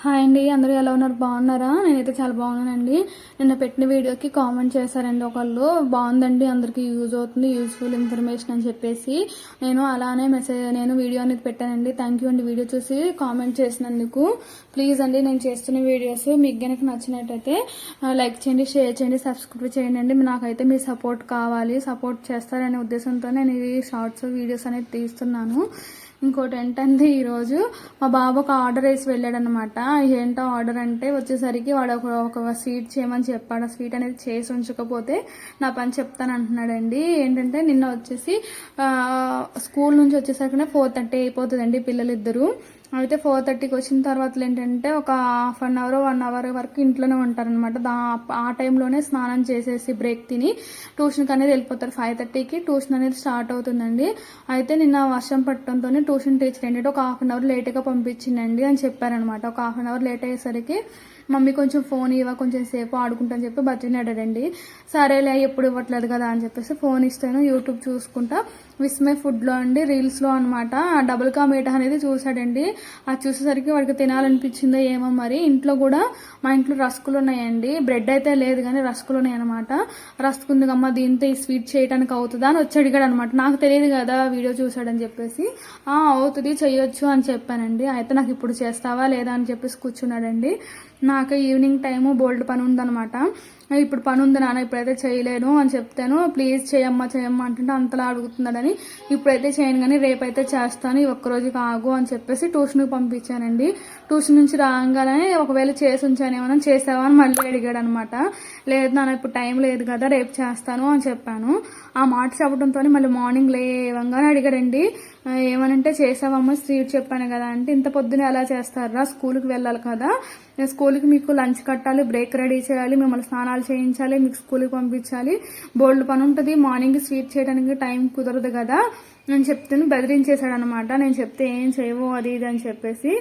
Hi అండి, అందరూ ఎలా ఉన్నారు? బాగున్నారా? నేనైతే చాలా బాగున్నానండి. నిన్న పెట్టిన వీడియోకి కామెంట్ చేశారండి ఒకళ్ళు, బాగుందండి, అందరికీ యూజ్ అవుతుంది, యూజ్ఫుల్ ఇన్ఫర్మేషన్ అని చెప్పేసి. నేను వీడియో అనేది పెట్టానండి. థ్యాంక్ యూ అండి వీడియో చూసి కామెంట్ చేసినందుకు. ప్లీజ్ అండి, నేను చేస్తున్న వీడియోస్ మీకు కనుక నచ్చినట్టయితే లైక్ చేయండి, షేర్ చేయండి, సబ్స్క్రైబ్ చేయండి అండి. నాకైతే మీ సపోర్ట్ కావాలి, సపోర్ట్ చేస్తారనే ఉద్దేశంతో నేను ఈ షార్ట్స్ వీడియోస్ అనేది తీస్తున్నాను. ఇంకోటి ఏంటంటే, ఈరోజు మా బాబు ఒక ఆర్డర్ వేసి వెళ్ళాడు అనమాట. ఏంటో ఆర్డర్ అంటే, వచ్చేసరికి వాడు ఒక స్వీట్ చేయమని చెప్పాడు. ఆ స్వీట్ అనేది చేసి ఉంచకపోతే నా పని చెప్తాను అంటున్నాడండి. ఏంటంటే, నిన్న వచ్చేసి స్కూల్ నుంచి వచ్చేసరికి 4:30 అయిపోతుందండి పిల్లలిద్దరూ. అయితే 4:30కి వచ్చిన తర్వాత ఏంటంటే, ఒక హాఫ్ అన్ అవర్ 1 అవర్ వరకు ఇంట్లోనే ఉంటారనమాట. ఆ టైంలోనే స్నానం చేసేసి బ్రేక్ తిని ట్యూషన్కి అనేది వెళ్ళిపోతారు. 5:30కి ట్యూషన్ అనేది స్టార్ట్ అవుతుందండి. అయితే నిన్న వర్షం పట్టడంతో ట్యూషన్ టీచర్ ఏంటంటే ఒక హాఫ్ అన్ అవర్ లేట్గా పంపించిందండి అని చెప్పారనమాట. ఒక హాఫ్ అన్ అవర్ లేట్ అయ్యేసరికి మమ్మీ కొంచెం ఫోన్ ఇవ్వ, కొంచెం సేపు ఆడుకుంటా చెప్పి బతికినాడండి. సరేలే, ఎప్పుడు ఇవ్వట్లేదు కదా అని చెప్పేసి ఫోన్ ఇస్తాను. యూట్యూబ్ చూసుకుంటా విస్మయ్ ఫుడ్లో అండి, రీల్స్లో అనమాట డబుల్ కా మీఠా అనేది చూసాడండి. అది చూసేసరికి వాడికి తినాలనిపించిందో ఏమో మరి. మా ఇంట్లో రస్కులు ఉన్నాయండి, బ్రెడ్ అయితే లేదు కానీ రస్కులు ఉన్నాయి అనమాట. రస్క్ ఉంది అమ్మ, దీంతో ఈ స్వీట్ చేయడానికి అవుతుందా అని వచ్చి అడిగాడు అనమాట. నాకు తెలియదు కదా, వీడియో చూసాడని చెప్పేసి అవుతుంది, చెయ్యొచ్చు అని చెప్పానండి. అయితే నాకు ఇప్పుడు చేస్తావా లేదా అని చెప్పేసి కూర్చున్నాడండి. నాకు ఈవినింగ్ టైము బోల్డ్ పని ఉందనమాట. ఇప్పుడు పని ఉంది నాన్న, ఇప్పుడైతే చేయలేను అని చెప్తాను. ప్లీజ్ చేయమ్మా అంటుంటే అంతలా అడుగుతున్నాడని ఇప్పుడైతే చేయను కానీ రేపైతే చేస్తాను, ఈ ఒక్కరోజు కాగు అని చెప్పేసి ట్యూషన్కి పంపించానండి. ట్యూషన్ నుంచి రాగానే ఒకవేళ చేసి ఉంచానేమో, చేసావా అని మళ్ళీ అడిగాడు అనమాట. లేదు నాన్న, ఇప్పుడు టైం లేదు కదా, రేపు చేస్తాను అని చెప్పాను. ఆ మాట చెప్పడంతో మళ్ళీ మార్నింగ్ లేవంగానే అడిగాడండి, ఏమనంటే చేసావమ్మా స్వీట్ చెప్పాను కదా అంటే, ఇంత పొద్దునే ఎలా చేస్తారా, స్కూల్కి వెళ్ళాలి కదా, స్కూల్కి మీకు లంచ్ కట్టాలి, బ్రేక్ రెడీ చేయాలి, మిమ్మల్ని స్నానాలు చేయించాలి, మీకు స్కూల్కి పంపించాలి, బోల్డ్ పని ఉంటుంది, మార్నింగ్ స్వీట్ చేయడానికి టైం కుదరదు కదా నేను చెప్తాను. బెదిరించేశాడు అనమాట. నేను చెప్తే ఏం చేయవు అది ఇది అని చెప్పేసి.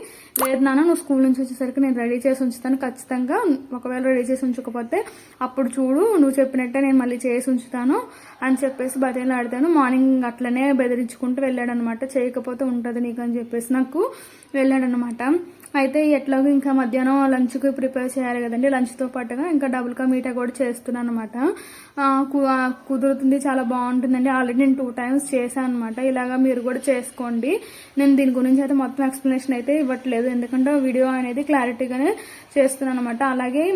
లేదు నాన్న, నువ్వు స్కూల్ నుంచి వచ్చేసరికి నేను రెడీ చేసి ఉంచుతాను ఖచ్చితంగా, ఒకవేళ రెడీ చేసి ఉంచకపోతే అప్పుడు చూడు, నువ్వు చెప్పినట్టే నేను మళ్ళీ చేసి ఉంచుతాను అని చెప్పేసి బతిలాడతాను. మార్నింగ్ అట్లనే బెదిరించుకుంటూ వెళ్ళాడనమాట. చేయకపోతే ఉంటుంది నీకు అని చెప్పేసి నాకు వెళ్ళాడనమాట. అయితే ఎట్లాగో ఇంకా మధ్యాహ్నం లంచ్కి ప్రిపేర్ చేయాలి కదండి. లంచ్తో పాటుగా ఇంకా డబుల్ కా మీఠా కూడా చేస్తున్నాను అనమాట. కుదురుతుంది, చాలా బాగుంటుందండి. ఆల్రెడీ నేను 2 times చేశాను అనమాట. ఇలాగా మీరు కూడా చేసుకోండి. నేను దీని గురించి అయితే మొత్తం ఎక్స్ప్లెనేషన్ అయితే ఇవ్వట్లేదు, ఎందుకంటే వీడియో అనేది క్లారిటీగానే చేస్తున్నాను అనమాట. అలాగే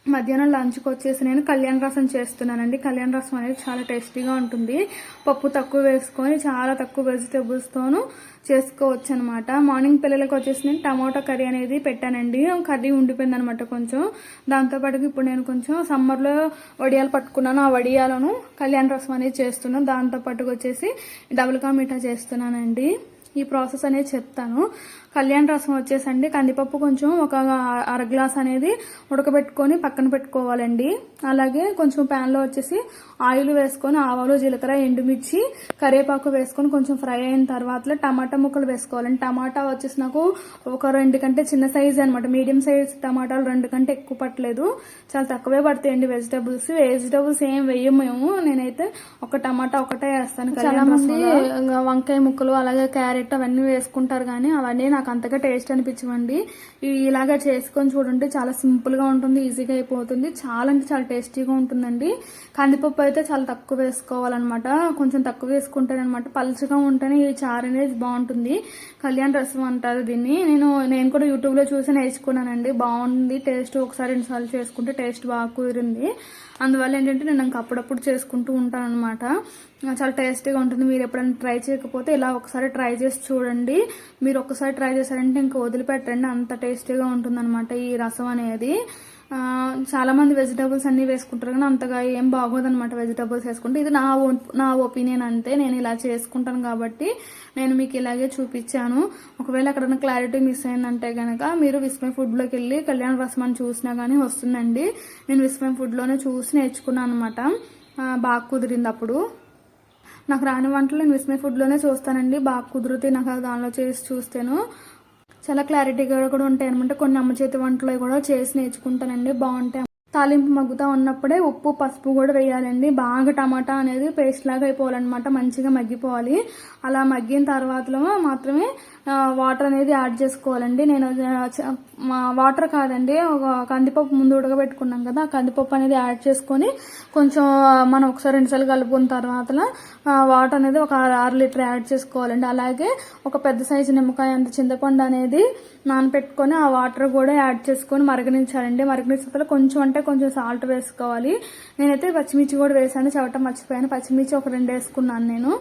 మధ్యాహ్నం లంచ్కి వచ్చేసి నేను కళ్యాణ రసం చేస్తున్నానండి. కళ్యాణ రసం అనేది చాలా టేస్టీగా ఉంటుంది. పప్పు తక్కువ వేసుకొని చాలా తక్కువ వెజిటేబుల్స్తోనూ చేసుకోవచ్చు అనమాట. మార్నింగ్ పిల్లలకి వచ్చేసి నేను టమాటా కర్రీ అనేది పెట్టానండి. కర్రీ ఉండిపోయింది అనమాట కొంచెం. దాంతోపాటుగా ఇప్పుడు నేను కొంచెం సమ్మర్లో వడియాలు పట్టుకున్నాను, ఆ వడియాలను కళ్యాణ రసం అనేది చేస్తున్నాను. దాంతోపాటుగా వచ్చేసి డబుల్ కా మీఠా చేస్తున్నానండి. ఈ ప్రాసెస్ అనేది చెప్తాను. కళ్యాణ రసం వచ్చేసండి, కందిపప్పు కొంచెం ఒక 1/2 గ్లాస్ అనేది ఉడకబెట్టుకొని పక్కన పెట్టుకోవాలండి. అలాగే కొంచెం ప్యాన్లో వచ్చేసి ఆయిల్ వేసుకొని ఆవాలు, జీలకర్ర, ఎండుమిర్చి, కరివేపాకు వేసుకొని కొంచెం ఫ్రై అయిన తర్వాత టమాటా ముక్కలు వేసుకోవాలండి. టమాటా వచ్చేసి నాకు ఒక 2 కంటే చిన్న సైజ్ అనమాట, మీడియం సైజ్ టమాటాలు 2 కంటే ఎక్కువ పట్టలేదు, చాలా తక్కువే పడతాయండి. వెజిటేబుల్స్ ఏం వేయము, నేనైతే ఒక టమాటా ఒకటే వేస్తాను. చాలా మంది వంకాయ ముక్కలు అలాగే క్యారెట్ అవన్నీ వేసుకుంటారు, కానీ అవన్నీ నాకు అంతగా టేస్ట్ అనిపించవండి. ఇలాగా చేసుకొని చూడండి, చాలా సింపుల్ గా ఉంటుంది, ఈజీగా అయిపోతుంది, చాలా అంటే చాలా టేస్టీగా ఉంటుందండి. కందిపప్పు అయితే చాలా తక్కువ వేసుకోవాలన్నమాట, కొంచెం తక్కువ వేసుకుంటేనమాట పలుచగా ఉంటేనే ఈ చారు అనేది బాగుంటుంది. కళ్యాణ రసం అంటారు దీన్ని. నేను కూడా యూట్యూబ్ లో చూసి నేర్చుకున్నానండి, బాగుంది టేస్ట్. ఒకసారి 2 సార్లు చేసుకుంటే టేస్ట్ బాగా కుదిరింది. అందువల్ల ఏంటంటే నేను ఇంకా అప్పుడప్పుడు చేసుకుంటూ ఉంటాను అనమాట. చాలా టేస్టీగా ఉంటుంది. మీరు ఎప్పుడైనా ట్రై చేయకపోతే ఇలా ఒకసారి ట్రై చేసి చూడండి. మీరు ఒక్కసారి ట్రై చేశారంటే ఇంకా వదిలిపెట్టండి, అంత టేస్టీగా ఉంటుందన్నమాట ఈ రసం అనేది. చాలా మంది వెజిటేబుల్స్ అన్ని వేసుకుంటారు కానీ అంతగా ఏం బాగోదన్నమాట వెజిటేబుల్స్ వేసుకుంటే. ఇది నా ఒపీనియన్ అంతే, నేను ఇలా చేసుకుంటాను కాబట్టి నేను మీకు ఇలాగే చూపించాను. ఒకవేళ అక్కడ క్లారిటీ మిస్ అయిందంటే కనుక మీరు విస్మయ్ ఫుడ్లోకి వెళ్ళి కళ్యాణ రసం అని చూసినా కానీ వస్తుందండి. నేను విస్మయ్ ఫుడ్లోనే చూసి నేర్చుకున్నాను అనమాట, బాగా కుదిరింది. అప్పుడు నాకు రాని వంటలు నేను విస్మయ్ ఫుడ్లోనే చూస్తానండి, బాగా కుదురుతాయి నాకు దానిలో చేసి చూస్తాను. చాలా క్లారిటీగా కూడా ఉంటాయి అనమాట. కొన్ని అమ్మ చేతి వంటలు కూడా చేసి నేర్చుకుంటానండి, బాగుంటాయి. తాలింపు మగ్గుతా ఉన్నప్పుడే ఉప్పు, పసుపు కూడా వేయాలండి. బాగా టమాటా అనేది పేస్ట్ లాగా అయిపోవాలన్నమాట, మంచిగా మగ్గిపోవాలి. అలా మగ్గిన తర్వాతలో మాత్రమే వాటర్ అనేది యాడ్ చేసుకోవాలండి. నేను వాటర్ కాదండి, ఒక కందిపప్పు ముందు ఉడకబెట్టుకున్నాం కదా, ఆ కందిపప్పు అనేది యాడ్ చేసుకొని కొంచెం మనం ఒకసారి 2 సార్లు కలుపుకున్న తర్వాత వాటర్ అనేది ఒక 6 లీటర్ యాడ్ చేసుకోవాలండి. అలాగే ఒక పెద్ద సైజు నిమ్మకాయ అంత చింతపండు అనేది నానపెట్టుకొని ఆ వాటర్ కూడా యాడ్ చేసుకొని మరగనించాలండి. మరగనించిన తర్వాత కొంచెం అంటే కొంచెం సాల్ట్ వేసుకోవాలి. నేనైతే పచ్చిమిర్చి కూడా వేసాను, చెవటం మర్చిపోయాను. పచ్చిమిర్చి ఒక 2 వేసుకున్నాను నేను.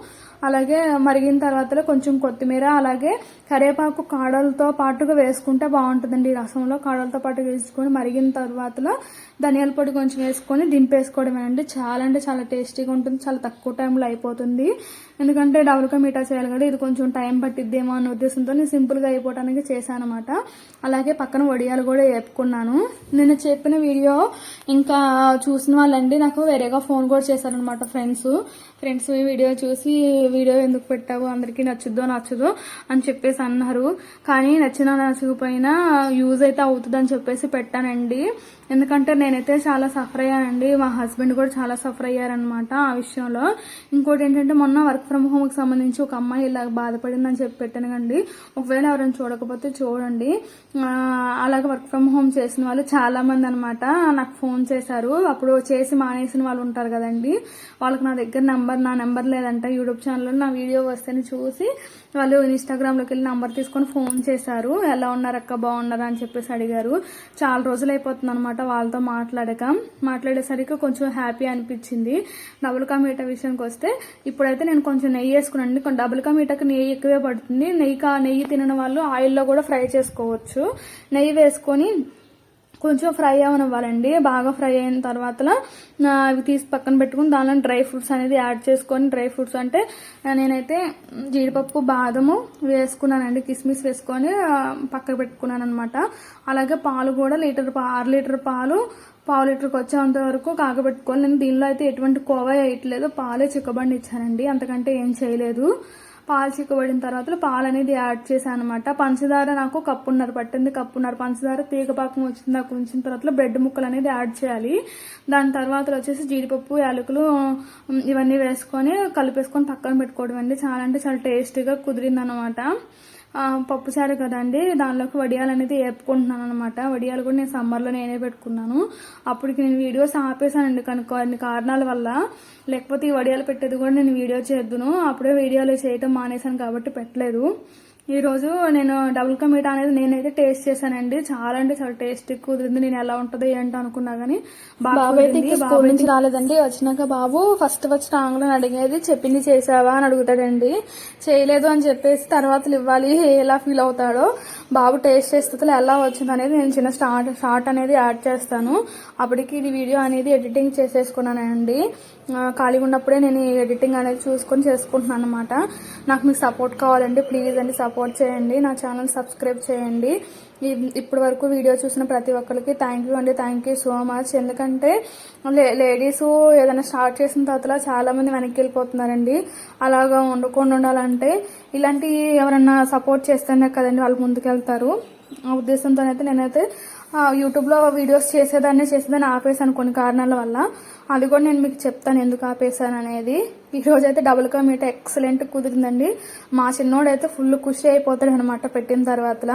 అలాగే మరిగిన తర్వాత కొంచెం కొత్తిమీర, అలాగే కరివేపాకు కాడలతో పాటుగా వేసుకుంటే బాగుంటుందండి. ఈ రసంలో కాడలతో పాటు వేసుకొని మరిగిన తర్వాత ధనియాల పొడి కొంచెం వేసుకొని దింపేసుకోవడమేనండి. చాలా అంటే చాలా టేస్టీగా ఉంటుంది, చాలా తక్కువ టైంలో అయిపోతుంది. ఎందుకంటే డబుల్ కా మీఠా చేయాలి కదా, ఇది కొంచెం టైం పట్టిద్దేమో అన్న ఉద్దేశంతో నేను సింపుల్గా అయిపోవడానికి చేశాను అనమాట. అలాగే పక్కన వడియాలు కూడా వేపుకున్నాను. నేను చెప్పిన వీడియో ఇంకా చూసిన వాళ్ళండి నాకు వేరేగా ఫోన్ కూడా చేశారనమాట. ఫ్రెండ్స్ ఈ వీడియో చూసి వీడియో ఎందుకు పెట్టావు, అందరికీ నచ్చుద్దో నచ్చదో అని చెప్పేసి అన్నారు. కానీ నచ్చినా నచ్చకపోయినా యూజ్ అయితే అవుతుందని చెప్పేసి పెట్టానండి. ఎందుకంటే నేనైతే చాలా సఫర్ అయ్యానండి, మా హస్బెండ్ కూడా చాలా సఫర్ అయ్యారనమాట ఆ విషయంలో. ఇంకోటి ఏంటంటే మొన్న వర్క్ ఫ్రమ్ హోమ్కి సంబంధించి ఒక అమ్మాయి ఇలా బాధపడిందని చెప్పి పెట్టాను కండి. ఒకవేళ ఎవరైనా చూడకపోతే చూడండి. అలాగే వర్క్ ఫ్రమ్ హోమ్ చేసిన వాళ్ళు చాలా మంది అనమాట నాకు ఫోన్ చేశారు. అప్పుడు చేసి మానేసిన వాళ్ళు ఉంటారు కదండి, వాళ్ళకి నా దగ్గర నా నెంబర్ లేదంట. యూట్యూబ్ ఛానల్లో నా వీడియో వస్తేనే చూసి వాళ్ళు ఇన్స్టాగ్రామ్లోకి వెళ్ళి నంబర్ తీసుకొని ఫోన్ చేశారు. ఎలా ఉన్నారు అక్క, బాగున్నారా అని చెప్పేసి అడిగారు. చాలా రోజులు అయిపోతుంది అనమాట వాళ్ళతో మాట్లాడేసరికి కొంచెం హ్యాపీ అనిపించింది. డబుల్ కా మీఠా విషయానికి వస్తే ఇప్పుడైతే నేను కొంచెం నెయ్యి వేసుకున్నాను. డబుల్ కా మీఠాకి నెయ్యి ఎక్కువే పడుతుంది. నెయ్యి తినని వాళ్ళు ఆయిల్లో కూడా ఫ్రై చేసుకోవచ్చు. నెయ్యి వేసుకొని కొంచెం ఫ్రై అవనివ్వాలండి. బాగా ఫ్రై అయిన తర్వాత అవి తీసి పక్కన పెట్టుకుని దానిలో డ్రై ఫ్రూట్స్ అనేది యాడ్ చేసుకొని, డ్రై ఫ్రూట్స్ అంటే నేనైతే జీడిపప్పు, బాదము వేసుకున్నానండి, కిస్మిస్ వేసుకొని పక్కన పెట్టుకున్నాను అనమాట. అలాగే పాలు కూడా 6 లీటర్ పాలు పావు లీటర్కి వచ్చేంత వరకు కాగబెట్టుకోవాలి. నేను దీనిలో అయితే ఎటువంటి కోవా వేయట్లేదు, పాలే చిక్కబండి ఇచ్చానండి, అంతకంటే ఏం చేయలేదు. పాలు చిక్కబడిన తర్వాత పాలు అనేది యాడ్ చేశాను అనమాట. పంచదార నాకు కప్పున్నర పట్టింది. పంచదార తీగపాకం వచ్చింది నాకు ఉంచిన తర్వాత బ్రెడ్ ముక్కలు అనేది యాడ్ చేయాలి. దాని తర్వాత వచ్చేసి జీడిపప్పు, యాలకులు ఇవన్నీ వేసుకొని కలిపేసుకొని పక్కన పెట్టుకోవడం అండి. చాలా అంటే చాలా టేస్టీగా కుదిరింది అనమాట. పప్పుచారు కదండి, దానిలోకి వడియాలు అనేది వేపుకుంటున్నాను అనమాట. వడియాలు కూడా నేను సమ్మర్లో నేనే పెట్టుకున్నాను. అప్పటికి నేను వీడియోస్ ఆపేసానండి కొన్ని కారణాల వల్ల, లేకపోతే ఈ వడియాలు పెట్టేది కూడా నేను వీడియో చేద్దును. అప్పుడే వీడియోలు చేయటం మానేశాను కాబట్టి పెట్టలేదు. ఈరోజు నేను డబుల్ కా మీఠా అనేది నేనైతే టేస్ట్ చేశానండి. చాలా అంటే చాలా టేస్ట్ కుదిరింది. నేను ఎలా ఉంటుందో ఏంటో అనుకున్నా కానీ బాబు అయితే స్కూల్ నుంచి రాలేదండి. వచ్చినాక బాబు ఫస్ట్ రాగానే అడిగేది చెప్పింది చేసావా అని అడుగుతాడండి. చేయలేదు అని చెప్పేసి తర్వాత ఇవ్వాలి, ఎలా ఫీల్ అవుతాడో. బాబు టేస్ట్ చేస్తే ఎలా వచ్చింది అనేది నేను చిన్న షార్ట్ అనేది యాడ్ చేస్తాను. అప్పటికి ఇది వీడియో అనేది ఎడిటింగ్ చేసేసుకున్నానండి. ఖాళీగా ఉన్నప్పుడే నేను ఎడిటింగ్ అనేది చూసుకొని చేసుకుంటున్నాను అనమాట. నాకు మీకు సపోర్ట్ కావాలండి, ప్లీజ్ అండి సపోర్ట్ చేయండి, నా ఛానల్ సబ్స్క్రైబ్ చేయండి. ఇప్పటి వరకు వీడియో చూసిన ప్రతి ఒక్కరికి థ్యాంక్ యూ అండి, థ్యాంక్ యూ సో మచ్. ఎందుకంటే లేడీస్ ఏదైనా స్టార్ట్ చేసిన తర్వాత చాలా మంది వెనక్కి వెళ్ళిపోతున్నారండి. అలాగా ఉండకుండా ఉండాలంటే ఇలాంటి ఎవరైనా సపోర్ట్ చేస్తేనే కదండి వాళ్ళు ముందుకెళ్తారు. ఆ ఉద్దేశంతోనైతే నేనైతే యూట్యూబ్లో వీడియోస్ చేసేదాన్ని ఆపేసాను కొన్ని కారణాల వల్ల. అది కూడా నేను మీకు చెప్తాను ఎందుకు ఆపేసాను అనేది. ఈరోజు అయితే డబుల్ కా మీఠా ఎక్సలెంట్ కుదిరిందండి. మా చిన్నోడైతే ఫుల్ ఖుషి అయిపోతాడు అనమాట పెట్టిన తర్వాత.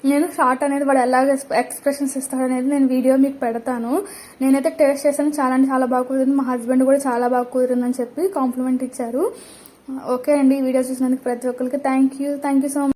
నేను షార్ట్ అనేది వాడు ఎలాగ ఎక్స్ప్రెషన్స్ ఇస్తాడనేది నేను వీడియో మీకు పెడతాను. నేనైతే టేస్ట్ చేశాను, చాలా అంటే చాలా బాగా కుదిరింది. మా హస్బెండ్ కూడా చాలా బాగా కుదిరిందని చెప్పి కాంప్లిమెంట్ ఇచ్చారు. ఓకే అండి, ఈ వీడియో చూసినందుకు ప్రతి ఒక్కరికి థ్యాంక్ యూ సో మచ్.